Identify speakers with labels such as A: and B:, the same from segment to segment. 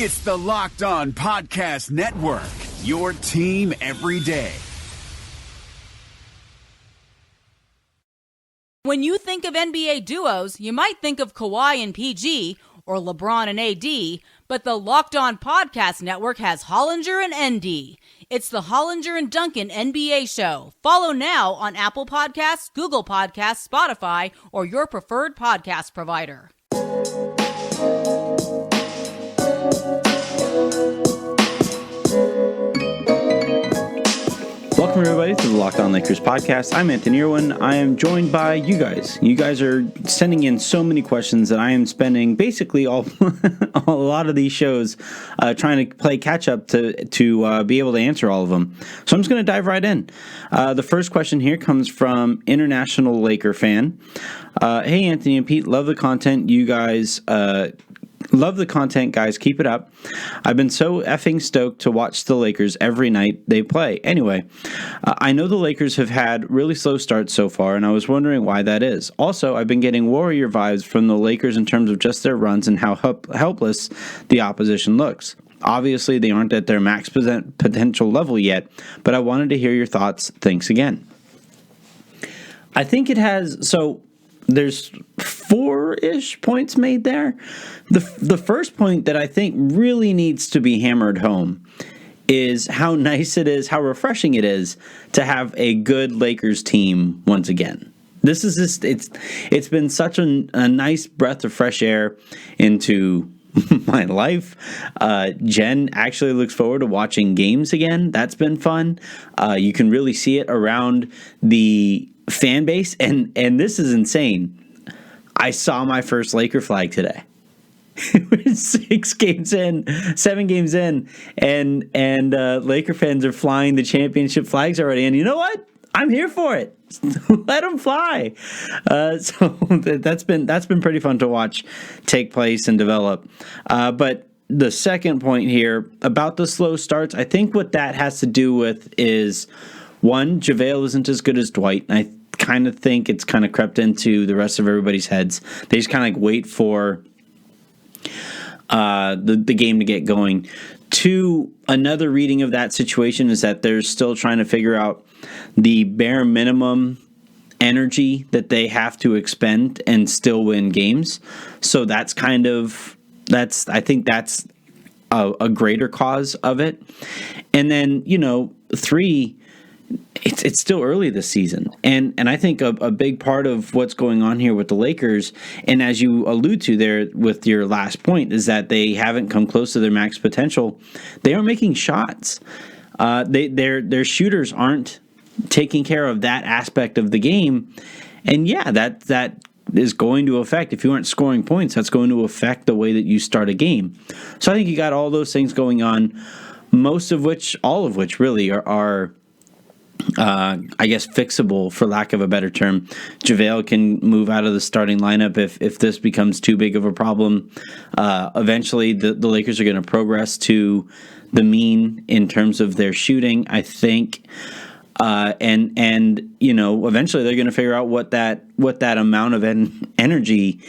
A: It's the Locked On Podcast Network, your team every day.
B: When you think of NBA duos, you might think of Kawhi and PG or LeBron and AD, but the Locked On Podcast Network has Hollinger and ND. It's the Hollinger and Duncan NBA show. Follow now on Apple Podcasts, Google Podcasts, Spotify, or your preferred podcast provider.
C: Welcome, everybody, to the Locked On Lakers podcast. I'm Anthony Irwin. I am joined by you guys. You guys are sending in so many questions that I am spending basically a lot of these shows trying to play catch-up to be able to answer all of them. So I'm just going to dive right in. The first question here comes from International Laker fan. Hey, Anthony and Pete, love the content. You guys... Love the content, guys. Keep it up. I've been so effing stoked to watch the Lakers every night they play. Anyway, I know the Lakers have had really slow starts so far, and I was wondering why that is. Also, I've been getting Warrior vibes from the Lakers in terms of just their runs and how helpless the opposition looks. Obviously, they aren't at their max potential level yet, but I wanted to hear your thoughts. Thanks again. I think it has... So, there's 4-ish points made there. The first point that I think really needs to be hammered home is how nice it is, how refreshing it is to have a good Lakers team once again. This is just, it's been such a nice breath of fresh air into my life. Jen actually looks forward to watching games again. That's been fun. You can really see it around the fan base, and this is insane. I saw my first Laker flag today. We're 7 games in, and Laker fans are flying the championship flags already. And you know what? I'm here for it. Let them fly. So that's been pretty fun to watch take place and develop. But the second point here about the slow starts, I think what that has to do with is, one, JaVale isn't as good as Dwight. I kind of think it's kind of crept into the rest of everybody's heads. They just kind of like wait for the game to get going. Two, another reading of that situation is that they're still trying to figure out the bare minimum energy that they have to expend and still win games. So I think that's a greater cause of it. And then, three, it's still early this season. And I think a big part of what's going on here with the Lakers, and as you allude to there with your last point, is that they haven't come close to their max potential. They aren't making shots. Their shooters aren't taking care of that aspect of the game. And yeah, that is going to affect, if you aren't scoring points, that's going to affect the way that you start a game. So I think you got all those things going on, all of which really are I guess fixable, for lack of a better term. JaVale can move out of the starting lineup if this becomes too big of a problem. Eventually, the Lakers are going to progress to the mean in terms of their shooting, I think. And eventually they're going to figure out what that amount of energy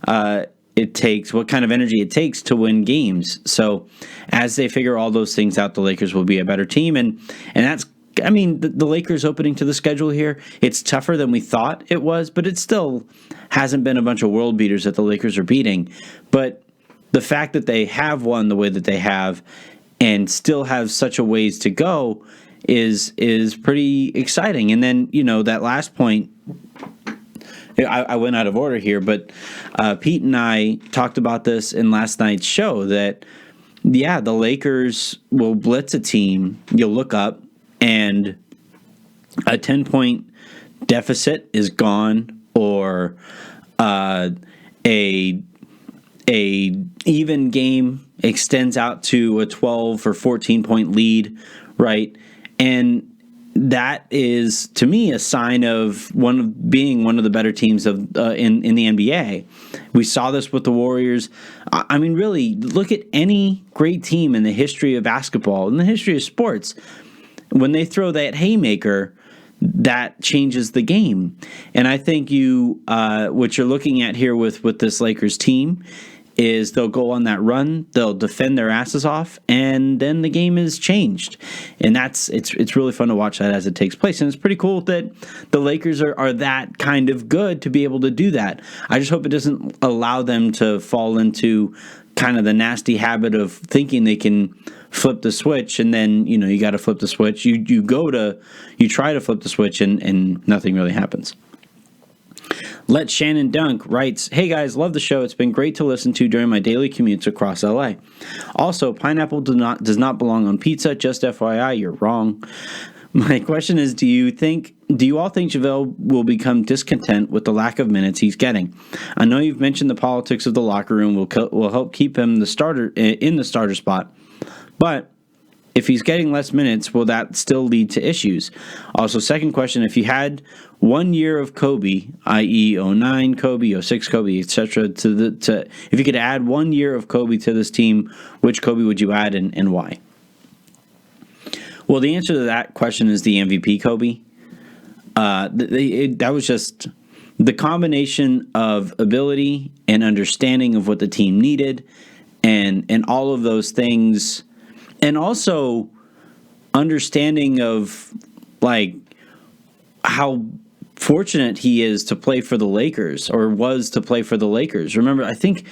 C: it takes, what kind of energy it takes to win games. So as they figure all those things out, the Lakers will be a better team, and that's. I mean, the Lakers opening to the schedule here, it's tougher than we thought it was, but it still hasn't been a bunch of world beaters that the Lakers are beating. But the fact that they have won the way that they have and still have such a ways to go is pretty exciting. And then, that last point, I went out of order here, but Pete and I talked about this in last night's show that, yeah, the Lakers will blitz a team. You'll look up, and a 10-point deficit is gone, or a even game extends out to a 12 or 14-point lead, right? And that is, to me, a sign of being one of the better teams in the NBA. We saw this with the Warriors. I mean, really, look at any great team in the history of basketball, in the history of sports. When they throw that haymaker, that changes the game. And I think what you're looking at here with this Lakers team is they'll go on that run, they'll defend their asses off, and then the game is changed. And it's really fun to watch that as it takes place. And it's pretty cool that the Lakers are that kind of good to be able to do that. I just hope it doesn't allow them to fall into kind of the nasty habit of thinking they can flip the switch, and then you got to flip the switch. You try to flip the switch, and nothing really happens. Let Shannon Dunk writes, "Hey guys, love the show. It's been great to listen to during my daily commutes across LA. Also, pineapple does not belong on pizza. Just FYI, you're wrong. My question is, do you all think JaVale will become discontent with the lack of minutes he's getting? I know you've mentioned the politics of the locker room will help keep him in the starter spot, but if he's getting less minutes, will that still lead to issues? Also, second question, if you had 1 year of Kobe, i.e. 09 Kobe, 06 Kobe, etc., if you could add 1 year of Kobe to this team, which Kobe would you add and why?" Well, the answer to that question is the MVP Kobe. That was just the combination of ability and understanding of what the team needed, and all of those things. And also understanding of like how fortunate he is to play for the Lakers, or was to play for the Lakers. Remember, I think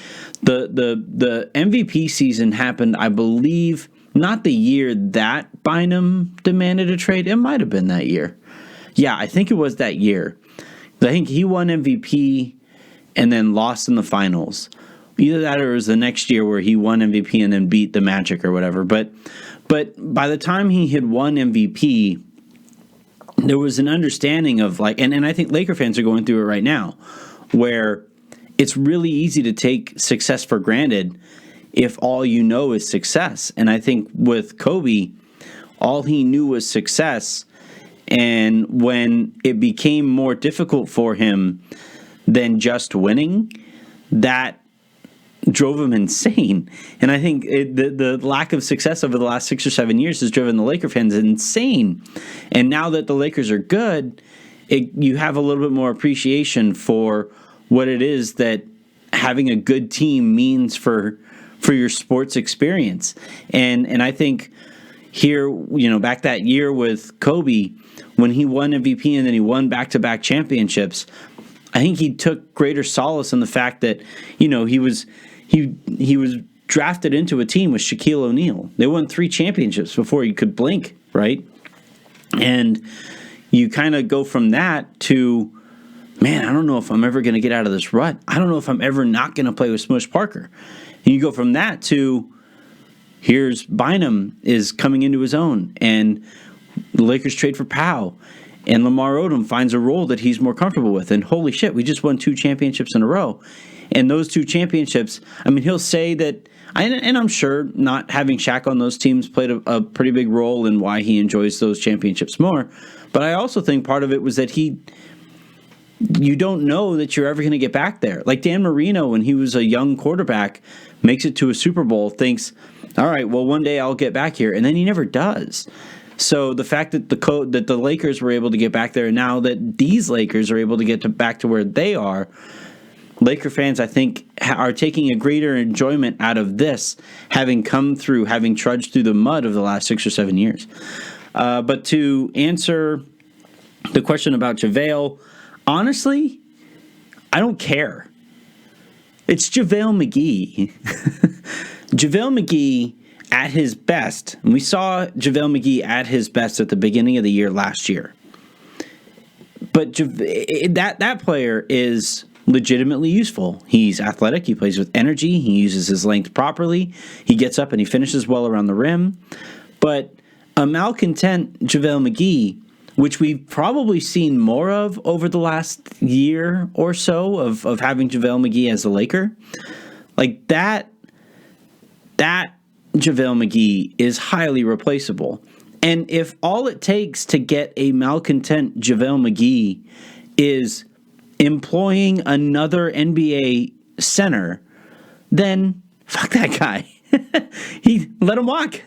C: the MVP season happened, I believe, not the year that Bynum demanded a trade. It might have been that year. Yeah, I think it was that year. I think he won MVP and then lost in the finals. Either that or it was the next year where he won MVP and then beat the Magic or whatever. But by the time he had won MVP, there was an understanding of like, and I think Laker fans are going through it right now, where it's really easy to take success for granted if all you know is success. And I think with Kobe, all he knew was success. And when it became more difficult for him than just winning, that drove him insane. And I think the lack of success over the last 6 or 7 years has driven the Laker fans insane. And now that the Lakers are good, you have a little bit more appreciation for what it is that having a good team means for your sports experience. And I think here, back that year with Kobe, when he won MVP and then he won back-to-back championships, I think he took greater solace in the fact that, he was drafted into a team with Shaquille O'Neal. They won 3 championships before you could blink, right? And you kind of go from that to, man, I don't know if I'm ever going to get out of this rut. I don't know if I'm ever not going to play with Smush Parker. And you go from that to, here's Bynum is coming into his own, and the Lakers trade for Powell, and Lamar Odom finds a role that he's more comfortable with. And holy shit, we just won 2 championships in a row. And those 2 championships, I mean, he'll say that, and I'm sure not having Shaq on those teams played a pretty big role in why he enjoys those championships more. But I also think part of it was that you don't know that you're ever going to get back there. Like Dan Marino, when he was a young quarterback, makes it to a Super Bowl, thinks, all right, well, one day I'll get back here. And then he never does. So the fact that the Lakers were able to get back there, and now that these Lakers are able to get back to where they are, Laker fans, I think, are taking a greater enjoyment out of this, having trudged through the mud of the last 6 or 7 years. But to answer the question about JaVale, honestly, I don't care. It's JaVale McGee. JaVale McGee at his best, and we saw JaVale McGee at his best at the beginning of the year last year. But that player is legitimately useful. He's athletic. He plays with energy. He uses his length properly. He gets up and he finishes well around the rim. But a malcontent JaVale McGee, which we've probably seen more of over the last year or so of having JaVale McGee as a Laker, like that JaVale McGee is highly replaceable. And if all it takes to get a malcontent JaVale McGee is employing another NBA center, then fuck that guy. Let him walk.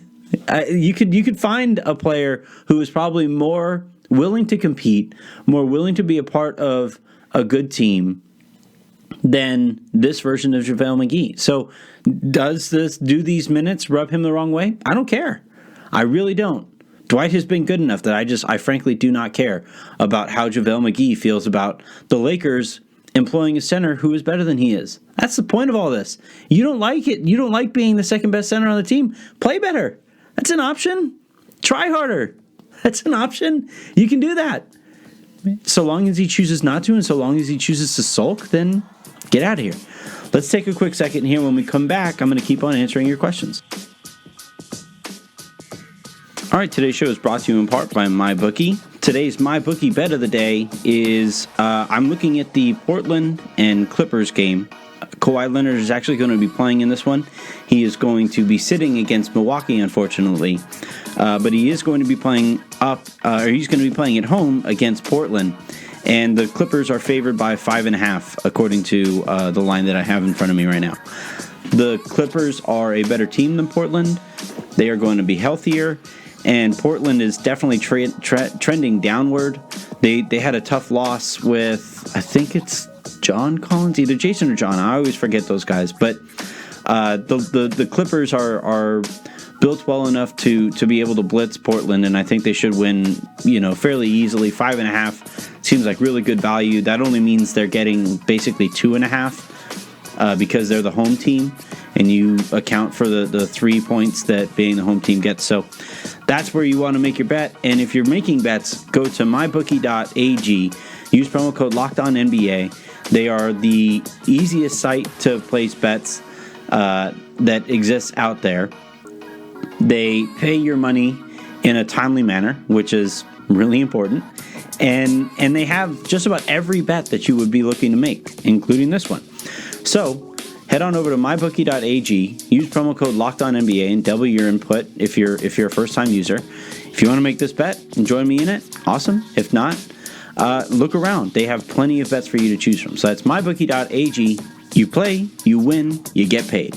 C: You could find a player who is probably more willing to compete, more willing to be a part of a good team, than this version of JaVale McGee. So do these minutes rub him the wrong way? I don't care. I really don't. Dwight has been good enough that I frankly do not care about how JaVale McGee feels about the Lakers employing a center who is better than he is. That's the point of all this. You don't like it. You don't like being the second best center on the team. Play better. That's an option. Try harder. That's an option. You can do that. So long as he chooses not to, and so long as he chooses to sulk, then get out of here. Let's take a quick second here. When we come back, I'm going to keep on answering your questions. All right, today's show is brought to you in part by MyBookie. Today's MyBookie bet of the day is I'm looking at the Portland and Clippers game. Kawhi Leonard is actually going to be playing in this one. He is going to be sitting against Milwaukee, unfortunately, but he is going to be playing he's going to be playing at home against Portland. And the Clippers are favored by 5.5, according to the line that I have in front of me right now. The Clippers are a better team than Portland. They are going to be healthier. And Portland is definitely trending downward. They had a tough loss with, I think it's John Collins, either Jason or John. I always forget those guys. But the Clippers are built well enough to be able to blitz Portland, and I think they should win, fairly easily. 5.5 seems like really good value. That only means they're getting basically 2.5 because they're the home team, and you account for the 3 points that being the home team gets. So that's where you want to make your bet. And if you're making bets, go to mybookie.ag. Use promo code LOCKEDONNBA. They are the easiest site to place bets that exists out there. They pay your money in a timely manner, which is really important. And they have just about every bet that you would be looking to make, including this one. So head on over to mybookie.ag, use promo code LOCKEDONNBA, and double your input if you're a first-time user. If you want to make this bet and join me in it, awesome. If not, look around. They have plenty of bets for you to choose from. So that's mybookie.ag. You play, you win, you get paid.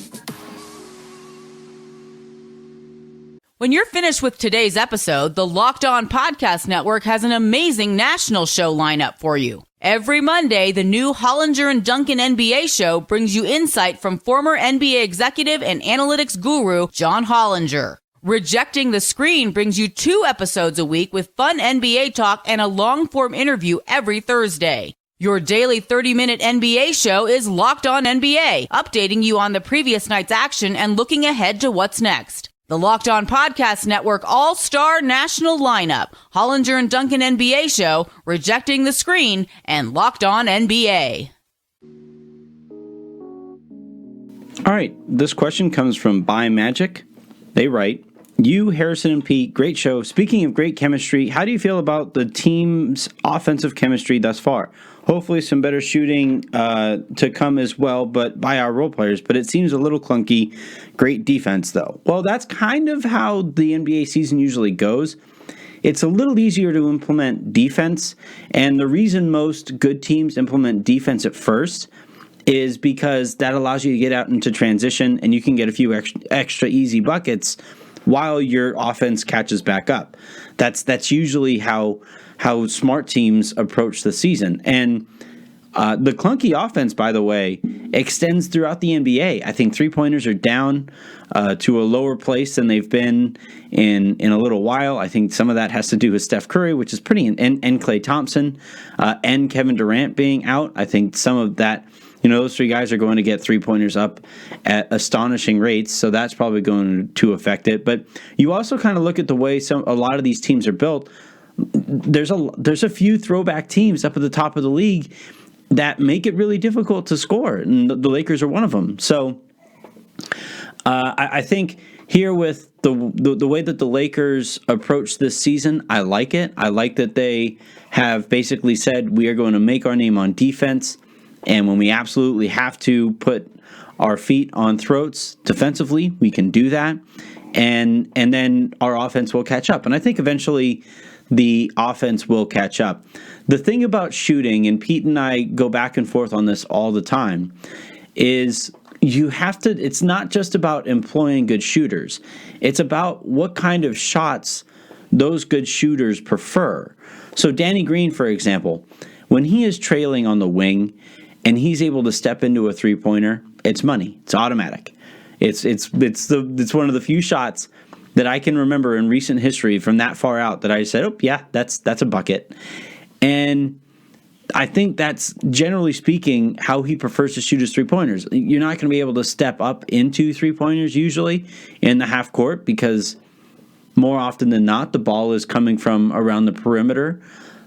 B: When you're finished with today's episode, the Locked On Podcast Network has an amazing national show lineup for you. Every Monday, the new Hollinger and Duncan NBA show brings you insight from former NBA executive and analytics guru John Hollinger. Rejecting the Screen brings you 2 episodes a week with fun NBA talk and a long-form interview every Thursday. Your daily 30-minute NBA show is Locked On NBA, updating you on the previous night's action and looking ahead to what's next. The Locked On Podcast Network All-Star National Lineup, Hollinger and Duncan NBA Show, Rejecting the Screen, and Locked On NBA.
C: All right, this question comes from Buy Magic. They write, you, Harrison, and Pete, great show. Speaking of great chemistry, how do you feel about the team's offensive chemistry thus far? Hopefully some better shooting to come as well, but by our role players. But it seems a little clunky. Great defense, though. Well, that's kind of how the NBA season usually goes. It's a little easier to implement defense, and the reason most good teams implement defense at first is because that allows you to get out into transition, and you can get a few extra easy buckets while your offense catches back up. That's usually how smart teams approach the season. And the clunky offense, by the way, extends throughout the NBA. I think three-pointers are down to a lower place than they've been in a little while. I think some of that has to do with Steph Curry, which is pretty, and Klay Thompson, and Kevin Durant being out. I think some of that, those 3 guys are going to get three-pointers up at astonishing rates, so that's probably going to affect it. But you also kind of look at the way a lot of these teams are built. There's a few throwback teams up at the top of the league that make it really difficult to score, and the Lakers are one of them. So I think here with the way that the Lakers approach this season, I like it. I like that they have basically said we are going to make our name on defense, and when we absolutely have to put our feet on throats defensively, we can do that, and then our offense will catch up. And I think eventually the offense will catch up. The thing about shooting, and Pete and I go back and forth on this all the time, is it's not just about employing good shooters. It's about what kind of shots those good shooters prefer. So Danny Green, for example, when he is trailing on the wing and he's able to step into a three-pointer, it's money. It's automatic. It's one of the few shots that I can remember in recent history from that far out that I said, oh, yeah, that's a bucket. And I think that's, generally speaking, how he prefers to shoot his three-pointers. You're not going to be able to step up into three-pointers usually in the half court because more often than not, the ball is coming from around the perimeter.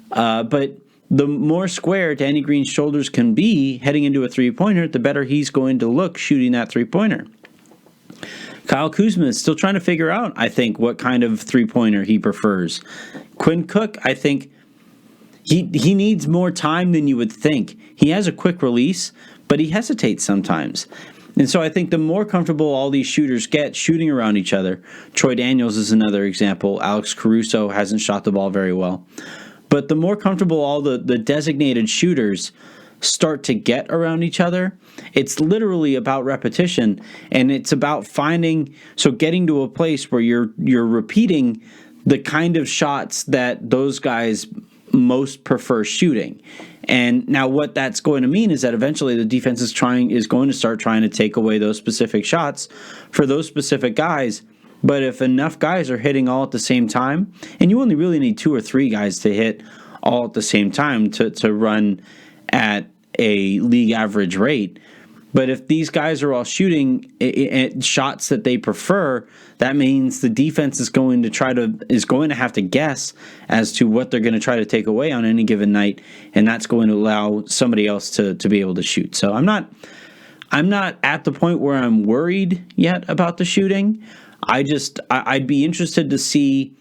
C: But the more square Danny Green's shoulders can be heading into a three-pointer, the better he's going to look shooting that three-pointer. Kyle Kuzma is still trying to figure out, I think, what kind of three-pointer he prefers. Quinn Cook, I think, he needs more time than you would think. He has a quick release, but he hesitates sometimes. And so I think the more comfortable all these shooters get shooting around each other, Troy Daniels is another example. Alex Caruso hasn't shot the ball very well. But the more comfortable all the designated shooters start to get around each other, it's literally about repetition, and it's about getting to a place where you're repeating the kind of shots that those guys most prefer shooting. And now what that's going to mean is that eventually the defense is going to start trying to take away those specific shots for those specific guys. But if enough guys are hitting all at the same time, and you only really need 2 or 3 guys to hit all at the same time to run at a league average rate. But if these guys are all shooting shots that they prefer, that means the defense is going to have to guess as to what they're going to try to take away on any given night, and that's going to allow somebody else to be able to shoot. So I'm not at the point where I'm worried yet about the shooting. I'd be interested to see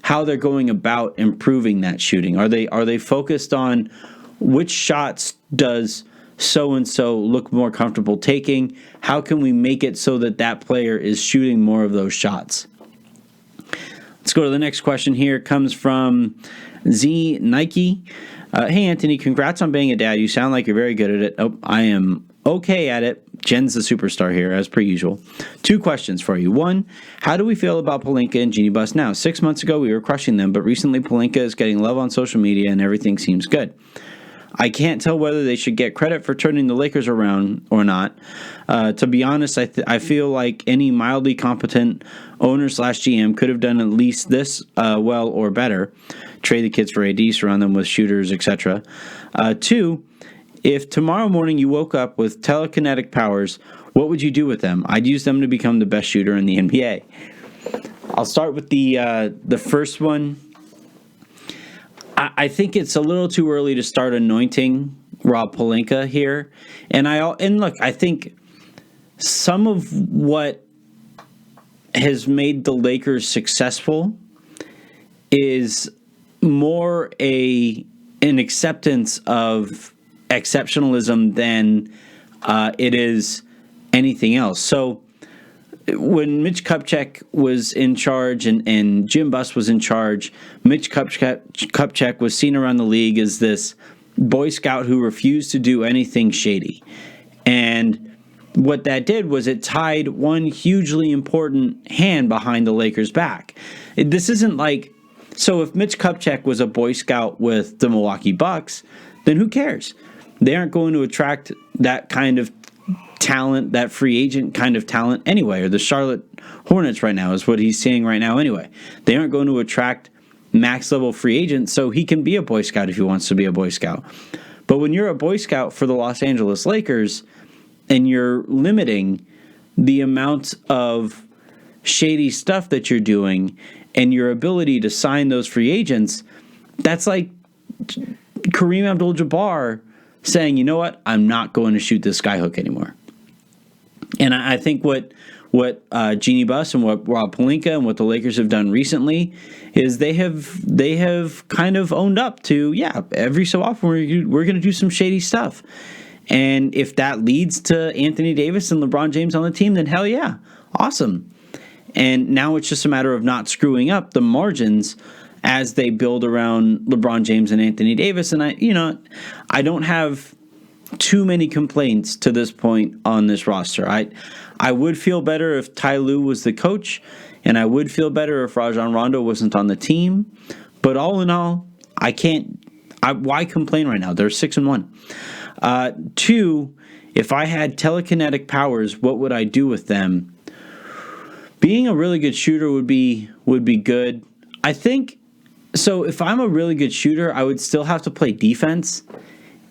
C: how they're going about improving that shooting. Are they focused on which shots does so-and-so look more comfortable taking? How can we make it so that player is shooting more of those shots? Let's go to the next question here. It comes from Z Nike. Hey, Anthony, congrats on being a dad. You sound like you're very good at it. Oh, I am okay at it. Jen's the superstar here, as per usual. 2 questions for you. 1, how do we feel about Pelinka and Genie Bus now? 6 months ago, we were crushing them, but recently Pelinka is getting love on social media and everything seems good. I can't tell whether they should get credit for turning the Lakers around or not. To be honest, I feel like any mildly competent owner/GM could have done at least this well or better. Trade the kids for AD, surround them with shooters, etc. 2, if tomorrow morning you woke up with telekinetic powers, what would you do with them? I'd use them to become the best shooter in the NBA. I'll start with the first one. I think it's a little too early to start anointing Rob Pelinka here. And look, I think some of what has made the Lakers successful is more an acceptance of exceptionalism than it is anything else. So when Mitch Kupchak was in charge and Jim Buss was in charge, Mitch Kupchak was seen around the league as this Boy Scout who refused to do anything shady. And what that did was it tied one hugely important hand behind the Lakers' back. This isn't like, so if Mitch Kupchak was a Boy Scout with the Milwaukee Bucks, then who cares? They aren't going to attract that kind of talent, that free agent kind of talent anyway, or the Charlotte Hornets right now is what he's seeing right now anyway. They aren't going to attract max level free agents, so he can be a Boy Scout if he wants to be a Boy Scout. But when you're a Boy Scout for the Los Angeles Lakers and you're limiting the amount of shady stuff that you're doing and your ability to sign those free agents, that's like Kareem Abdul-Jabbar saying, you know what, I'm not going to shoot this skyhook anymore. And I think what Genie Buss and what Rob Pelinka and what the Lakers have done recently is they have kind of owned up to, yeah, every so often we're going to do some shady stuff. And if that leads to Anthony Davis and LeBron James on the team, then hell yeah, awesome. And now it's just a matter of not screwing up the margins as they build around LeBron James and Anthony Davis. And I don't have too many complaints to this point on this roster. I would feel better if Ty Lue was the coach, and I would feel better if Rajon Rondo wasn't on the team. But all in all, why complain right now? They're 6-1. Two, if I had telekinetic powers, what would I do with them? Being a really good shooter would be good. I think so. If I'm a really good shooter, I would still have to play defense,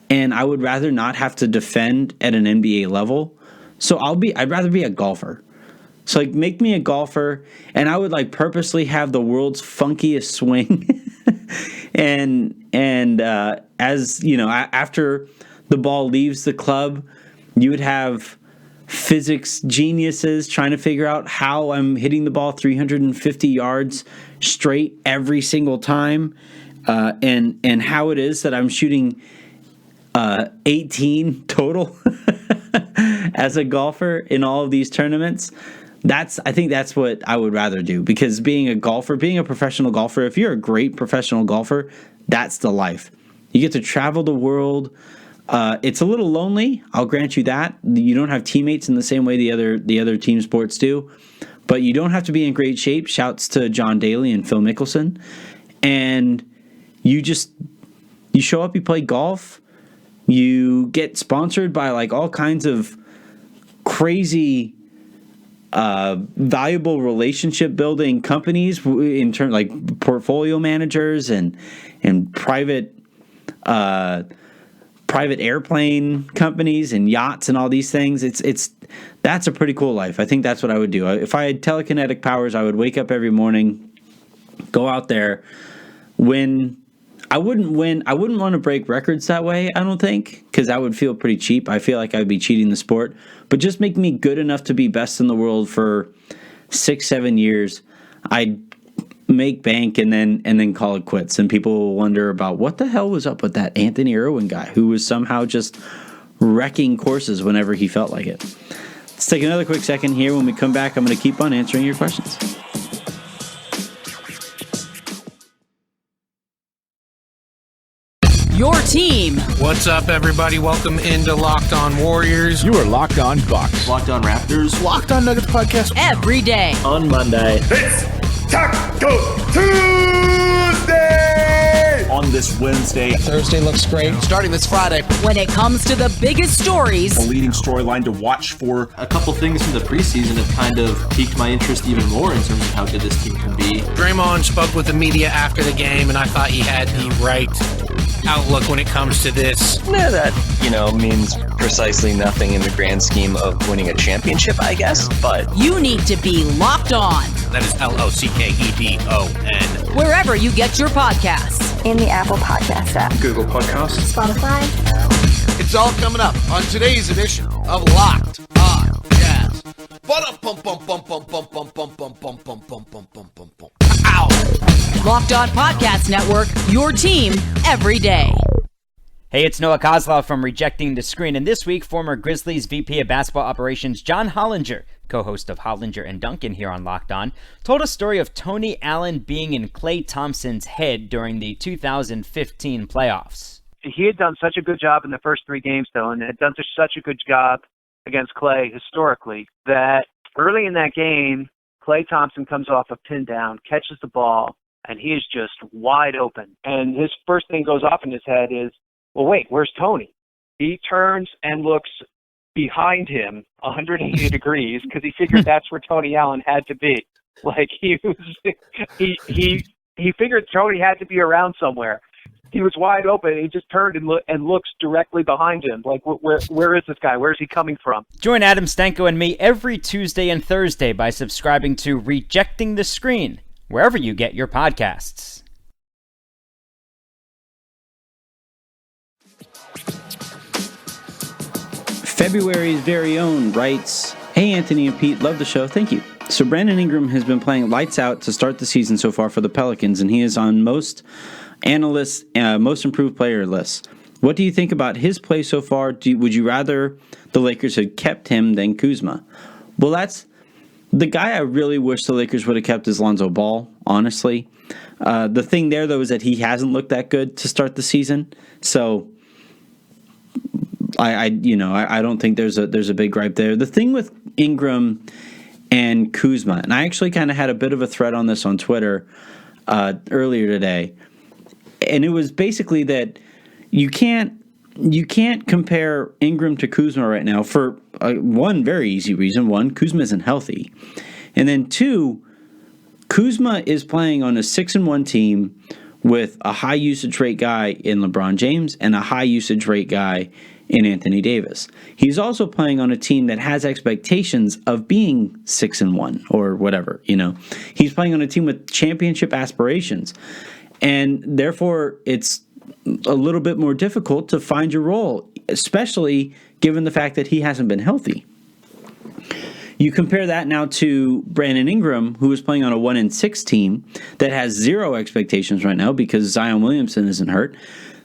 C: and I would rather not have to defend at an NBA level. So I'd rather be a golfer. So like make me a golfer, and I would like purposely have the world's funkiest swing. and as you know, after the ball leaves the club, you would have physics geniuses trying to figure out how I'm hitting the ball 350 yards straight every single time, and how it is that I'm shooting 18 total as a golfer in all of these tournaments. I think that's what I would rather do, because being a professional golfer, if you're a great professional golfer, that's the life. You get to travel the world. It's a little lonely, I'll grant you that. You don't have teammates in the same way the other team sports do, but you don't have to be in great shape. Shouts to John Daly and Phil Mickelson. And you show up, you play golf, you get sponsored by like all kinds of crazy valuable relationship building companies in terms like portfolio managers and private airplane companies and yachts and all these things. That's a pretty cool life. I think that's what I would do. If I had telekinetic powers, I would wake up every morning, go out there, win. I wouldn't want to break records that way, I don't think, because that would feel pretty cheap. I feel like I would be cheating the sport. But just make me good enough to be best in the world for 6-7 years. I'd make bank and then call it quits. And people will wonder about what the hell was up with that Anthony Irwin guy who was somehow just wrecking courses whenever he felt like it. Let's take another quick second here. When we come back, I'm going to keep on answering your questions.
B: Your team.
D: What's up, everybody? Welcome into Locked On Warriors.
A: You are Locked On Bucks.
E: Locked On Raptors.
D: Locked On Nuggets podcast.
B: Every day.
E: On Monday.
F: It's Taco Tuesday!
E: On this Wednesday.
D: Thursday looks great. Starting this Friday.
B: When it comes to the biggest stories.
F: A leading storyline to watch for.
E: A couple things from the preseason have kind of piqued my interest even more in terms of how good this team can be.
D: Draymond spoke with the media after the game, and I thought he had the right outlook when it comes to this.
G: Yeah, that, means precisely nothing in the grand scheme of winning a championship, I guess, but...
B: You need to be Locked On.
D: That is LOCKEDON.
B: Wherever you get your podcasts.
H: In the Apple Podcast app.
F: Google Podcasts.
H: Spotify.
D: It's all coming up on today's edition of Locked On Jazz. Ow!
B: Locked On Podcast Network, your team every day.
I: Hey, it's Noah Kozlov from Rejecting the Screen, and this week, former Grizzlies VP of Basketball Operations John Hollinger, co-host of Hollinger and Duncan here on Locked On, told a story of Tony Allen being in Klay Thompson's head during the 2015 playoffs.
J: He had done such a good job in the first 3 games, though, and had done such a good job against Klay historically, that early in that game, Klay Thompson comes off a pin down, catches the ball, and he is just wide open. And his first thing goes off in his head is, well, wait, where's Tony? He turns and looks behind him 180 degrees because he figured that's where Tony Allen had to be. Like he figured Tony had to be around somewhere. He was wide open. He just turned and looks directly behind him. Like, where is this guy? Where is he coming from?
I: Join Adam Stanko and me every Tuesday and Thursday by subscribing to Rejecting the Screen, wherever you get your podcasts.
C: February's very own writes, "Hey Anthony and Pete, love the show, thank you. So Brandon Ingram has been playing lights out to start the season so far for the Pelicans, and he is on most analysts' most improved player lists. What do you think about his play so far? Would you rather the Lakers had kept him than Kuzma?" Well, that's the guy I really wish the Lakers would have kept is Lonzo Ball, honestly. The thing there, though, is that he hasn't looked that good to start the season. So I don't think there's a big gripe there. The thing with Ingram and Kuzma, and I actually kind of had a bit of a thread on this on Twitter earlier today, and it was basically that you can't you can't compare Ingram to Kuzma right now for one very easy reason. One, Kuzma isn't healthy. And then two, Kuzma is playing on a 6-1 team with a high usage rate guy in LeBron James and a high usage rate guy in Anthony Davis. He's also playing on a team that has expectations of being 6-1 or whatever, He's playing on a team with championship aspirations. And therefore, it's a little bit more difficult to find your role, especially given the fact that he hasn't been healthy. You compare that now to Brandon Ingram, who is playing on a 1-6 team that has zero expectations right now because Zion Williamson isn't hurt.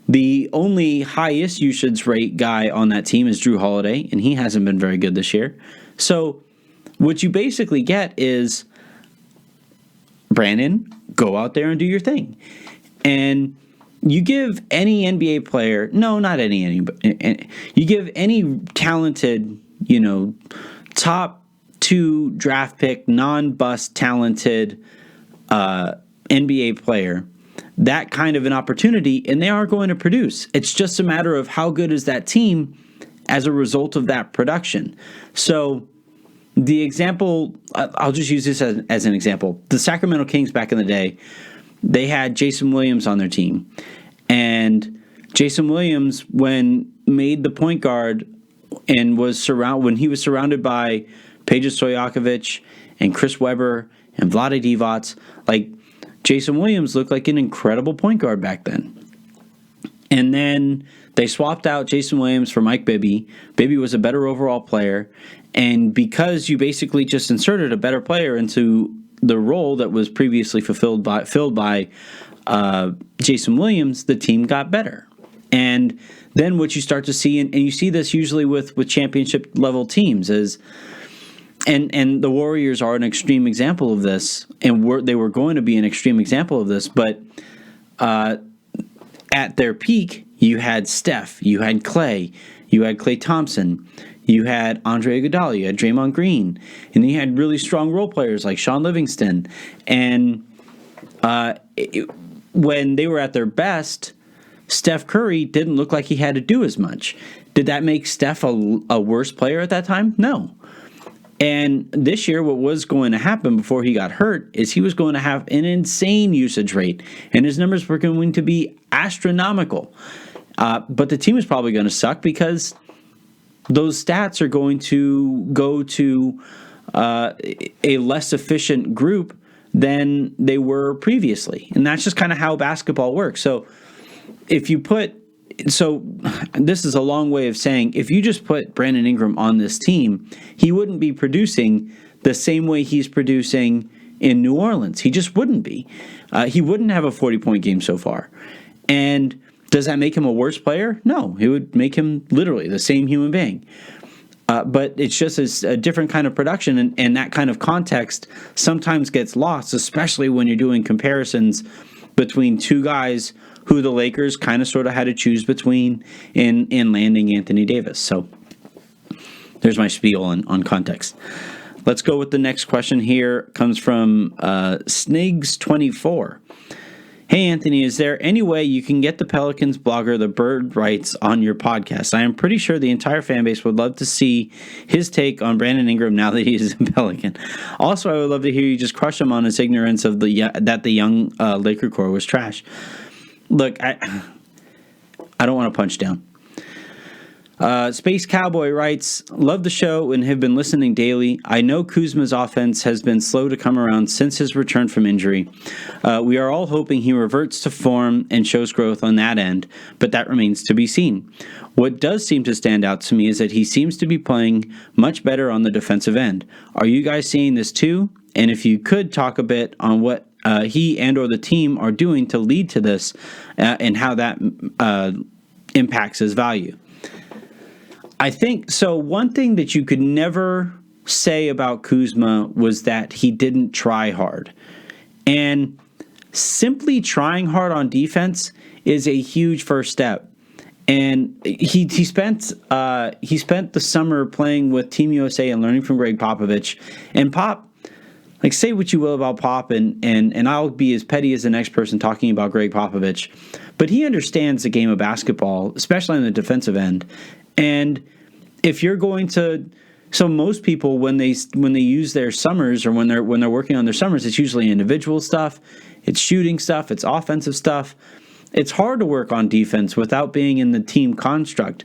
C: The only highest usage rate guy on that team is Drew Holiday, and he hasn't been very good this year. So what you basically get is, Brandon, go out there and do your thing. And you give any NBA player, no, not any, you give any talented, top 2 draft pick, non-bust talented NBA player that kind of an opportunity, and they are going to produce. It's just a matter of how good is that team as a result of that production. So the example, I'll just use this as an example. The Sacramento Kings back in the day, they had Jason Williams on their team. And Jason Williams, when made the point guard and when he was surrounded by Peja Stojakovic and Chris Webber and Vlade Divac, Jason Williams looked like an incredible point guard back then. And then they swapped out Jason Williams for Mike Bibby. Bibby was a better overall player. And because you basically just inserted a better player into the role that was previously filled by Jason Williams, the team got better. And then what you start to see, and you see this usually with championship level teams, is and the Warriors are an extreme example of this, and they were going to be an extreme example of this, but at their peak, you had Steph, you had Clay, you had Klay Thompson, you had Andre Iguodala, you had Draymond Green, and then you had really strong role players like Sean Livingston. And when they were at their best, Steph Curry didn't look like he had to do as much. Did that make Steph a worse player at that time? No. And this year, what was going to happen before he got hurt is he was going to have an insane usage rate, and his numbers were going to be astronomical. But the team is probably going to suck because those stats are going to go to a less efficient group than they were previously. And that's just kind of how basketball works. So this is a long way of saying, if you just put Brandon Ingram on this team, he wouldn't be producing the same way he's producing in New Orleans. He just wouldn't be. He wouldn't have a 40-point game so far. And does that make him a worse player? No, it would make him literally the same human being. But it's just a different kind of production, and that kind of context sometimes gets lost, especially when you're doing comparisons between two guys who the Lakers kind of sort of had to choose between in landing Anthony Davis. So there's my spiel on context. Let's go with the next question here. Comes from Snigs24. Hey, Anthony, is there any way you can get the Pelicans blogger, the Bird Writes, on your podcast? I am pretty sure the entire fan base would love to see his take on Brandon Ingram now that he is a Pelican. Also, I would love to hear you just crush him on his ignorance of that the young Laker core was trash. Look, I don't want to punch down. Space Cowboy writes, love the show and have been listening daily. I know Kuzma's offense has been slow to come around since his return from injury. We are all hoping he reverts to form and shows growth on that end, but that remains to be seen. What does seem to stand out to me is that he seems to be playing much better on the defensive end. Are you guys seeing this too? And if you could talk a bit on what he and or the team are doing to lead to this and how that impacts his value. I think, so one thing that you could never say about Kuzma was that he didn't try hard. And simply trying hard on defense is a huge first step. And he spent the summer playing with Team USA and learning from Greg Popovich. And Pop, like, say what you will about Pop, and I'll be as petty as the next person talking about Greg Popovich, but he understands the game of basketball, especially on the defensive end. And if you're going to, so most people when they use their summers, or when they're working on their summers, it's usually individual stuff, it's shooting stuff, it's offensive stuff. It's hard to work on defense without being in the team construct.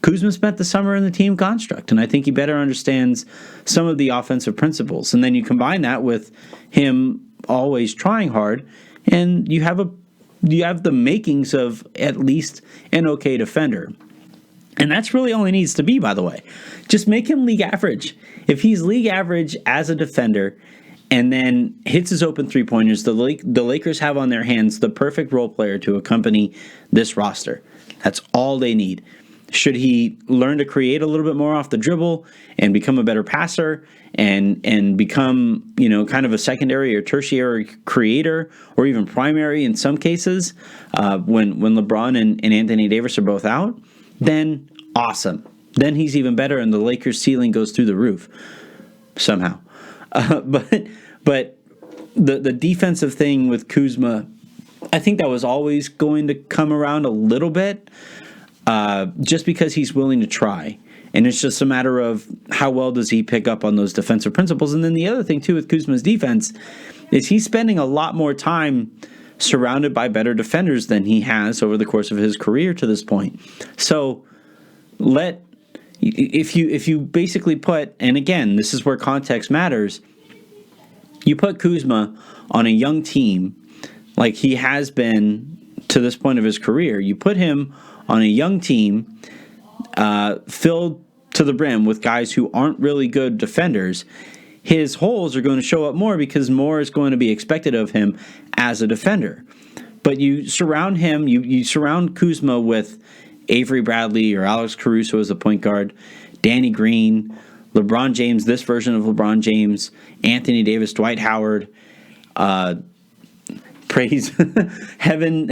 C: Kuzma spent the summer in the team construct, and I think he better understands some of the offensive principles. And then you combine that with him always trying hard, and you have the makings of at least an okay defender. And that's really all he needs to be, by the way. Just make him league average. If he's league average as a defender and then hits his open three-pointers, the Lakers have on their hands the perfect role player to accompany this roster. That's all they need. Should he learn to create a little bit more off the dribble and become a better passer and become, kind of a secondary or tertiary creator, or even primary in some cases, when LeBron and Anthony Davis are both out, then awesome. Then he's even better, and the Lakers' ceiling goes through the roof somehow. But the defensive thing with Kuzma, I think that was always going to come around a little bit, just because he's willing to try. And it's just a matter of how well does he pick up on those defensive principles. And then the other thing, too, with Kuzma's defense is he's spending a lot more time surrounded by better defenders than he has over the course of his career to this point. So if you basically put, and again, this is where context matters, you put Kuzma on a young team like he has been to this point of his career. You put him on a young team filled to the brim with guys who aren't really good defenders. His holes are going to show up more because more is going to be expected of him as a defender. But you surround him, you surround Kuzma with Avery Bradley or Alex Caruso as a point guard, Danny Green, LeBron James, this version of LeBron James, Anthony Davis, Dwight Howard, praise heaven,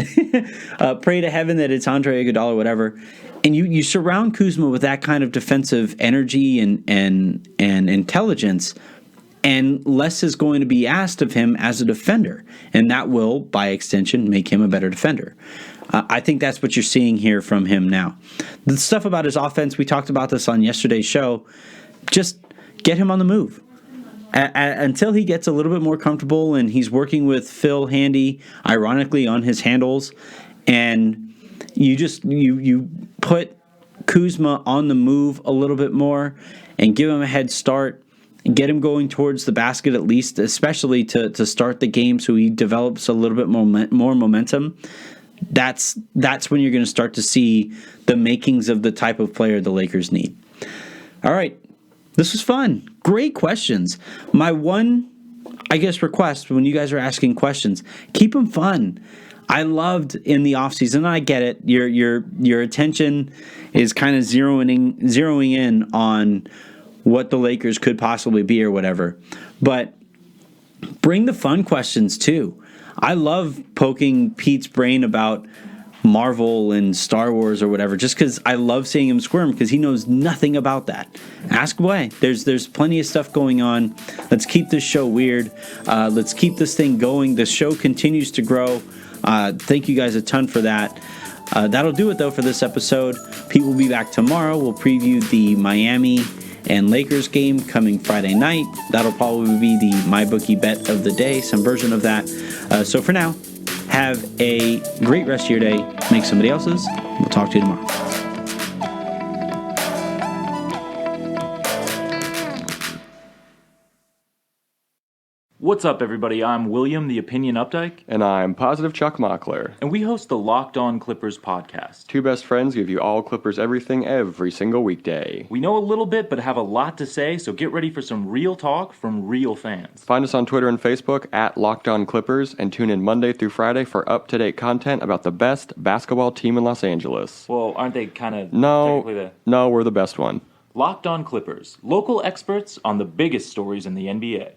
C: pray to heaven that it's Andre Iguodala, whatever. And you surround Kuzma with that kind of defensive energy and intelligence, and less is going to be asked of him as a defender. And that will, by extension, make him a better defender. I think that's what you're seeing here from him now. The stuff about his offense, we talked about this on yesterday's show. Just get him on the move. Until he gets a little bit more comfortable and he's working with Phil Handy, ironically, on his handles, and you put Kuzma on the move a little bit more and give him a head start and get him going towards the basket at least, especially to start the game so he develops a little bit more momentum. That's when you're going to start to see the makings of the type of player the Lakers need. All right. This was fun. Great questions. My one, request when you guys are asking questions, keep them fun. I loved in the offseason, I get it, your attention is kind of zeroing in on what the Lakers could possibly be or whatever. But bring the fun questions too. I love poking Pete's brain about Marvel and Star Wars or whatever, just because I love seeing him squirm because he knows nothing about that. Ask away. There's plenty of stuff going on. Let's keep this show weird. Let's keep this thing going. The show continues to grow. Thank you guys a ton for that. That'll do it, though, for this episode. Pete will be back tomorrow. We'll preview the Miami and Lakers game coming Friday night. That'll probably be the MyBookie bet of the day, some version of that. So for now, have a great rest of your day. Make somebody else's. We'll talk to you tomorrow.
K: What's up, everybody? I'm William, the Opinion Updike.
L: And I'm Positive Chuck Mockler.
K: And we host the Locked On Clippers podcast.
L: Two best friends give you all Clippers everything every single weekday.
K: We know a little bit, but have a lot to say, so get ready for some real talk from real fans.
L: Find us on Twitter and Facebook at Locked On Clippers, and tune in Monday through Friday for up-to-date content about the best basketball team in Los Angeles.
K: Well, aren't they kind of
L: No, we're the best one.
K: Locked On Clippers, local experts on the biggest stories in the NBA.